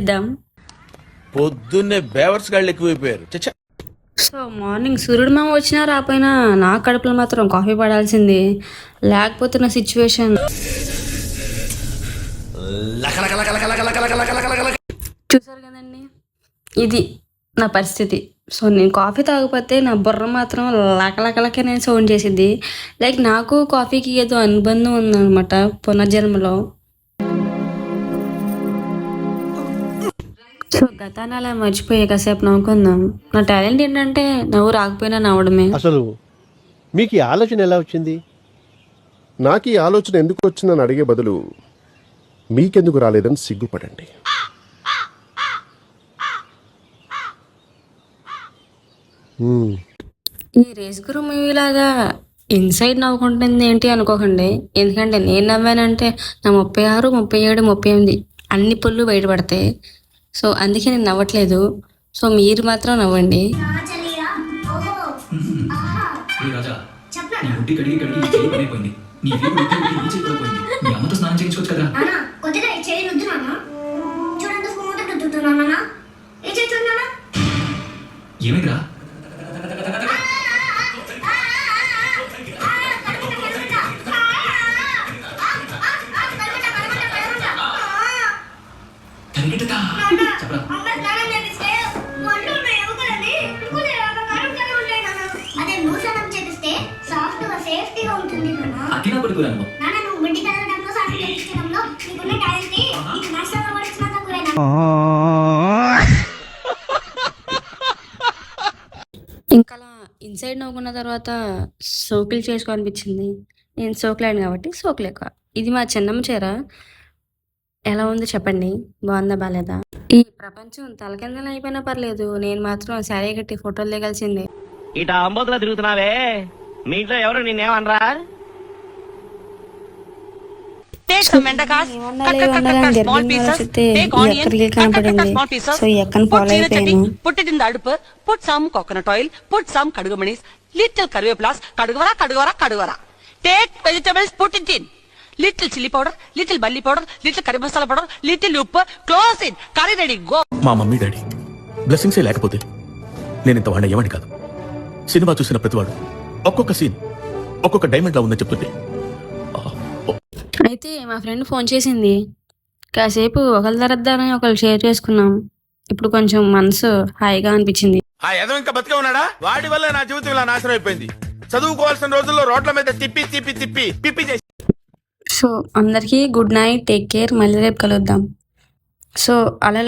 ఇద్దాం. పొద్దున్నే బేవర్స్ గాళ్ళు ఎక్కువైపోయారు. సో మార్నింగ్ సూర్యుడు మామ వచ్చినా రాపోయినా నా కడుపులో మాత్రం కాఫీ పడాల్సింది. లేకపోతే నా సిచ్యువేషన్ చూసారు కదండి, ఇది నా పరిస్థితి. సో నేను కాఫీ తాగకపోతే నా బుర్ర మాత్రం లకలకలకే నేను సౌండ్ చేసిద్ది. లైక్ నాకు కాఫీకి ఏదో అనుబంధం ఉందన్నమాట పునర్జన్మలో. సో గతాన్ని అలా మర్చిపోయి కాసేపు నవ్వుకుందాం. నా టాలెంట్ ఏంటంటే నవ్వు రాకపోయినా నవ్వడమే. అసలు మీకు ఈ ఆలోచన ఎలా వచ్చింది? నాకు ఈ ఆలోచన ఎందుకు వచ్చిందని అడిగే బదులు మీకెందుకు రాలేదని సిగ్గుపడండి. ఈ రేస్ గురు మూవీ లాగా ఇన్సైడ్ నవ్వుకుంటుంది ఏంటి అనుకోకండి. ఎందుకంటే నేను నవ్వానంటే నా 36, 37, 38 అన్ని పుళ్ళు బయటపడతాయి. సో అందుకే నేను నవ్వట్లేదు. సో మీరు మాత్రం నవ్వండి. ఏమైందిరా? ఇంకా అలా ఇన్సైడ్ నవ్వుకున్న తర్వాత సోకులు చేసుకో అనిపించింది. నేను సోకులాను కాబట్టి సోకులేక. ఇది మా చిన్నమ్మ చీర. ఎలా ఉందో చెప్పండి, బాగుందా బాగాలేదా? ఈ ప్రపంచం తలకిందలు అయిపోయినా పర్లేదు, నేను మాత్రం శారీ కట్టి ఫోటోలు దిగాల్సిందే. ఇట అంబోతులా తిరుగుతున్నావే, మీ ఇంట్లో ఎవరు నిన్నేమనరా? పుట్టింది అడుపు, put some coconut oil, put some కడుగుమణిస్, లిటిల్ కరివేప్లాస్, కడుగువరా కడుగువరా కడుగువరా. Take vegetables, put it in little chilli powder, little బల్లి powder, little curry masala powder, little ఉప్పు, close in curry ready go. మా మమ్మీ డాడీ బ్లెస్సింగ్సే లేకపోతే నేను ఇంత వాడిన ఏమని కాదు. సినిమా చూసిన ప్రతివాడు ఒక్కొక్క సీన్ ఒక్కొక్క డైమండ్ లా ఉందని చెప్తుంటే. అయితే మా ఫ్రెండ్ ఫోన్ చేసింది. కాసేపు ఒకరి దరద్దారని ఒకరు షేర్ చేసుకున్నాం. ఇప్పుడు కొంచెం మనసు హాయిగా అనిపించింది. ఆ ఎదవ ఇంకా బతికే ఉన్నాడా? వాడి వల్ల నా జీవితం ఇలా నాశనం అయిపోయింది. చదువుకోవాల్సిన రోజుల్లో రోడ్ల మీద తిప్పి తిప్పి తిప్పి పిప్పి చేసి. సో అందరికీ గుడ్ నైట్, టేక్ కేర్. మళ్ళీ రేపు కలుద్దాం. సో అలా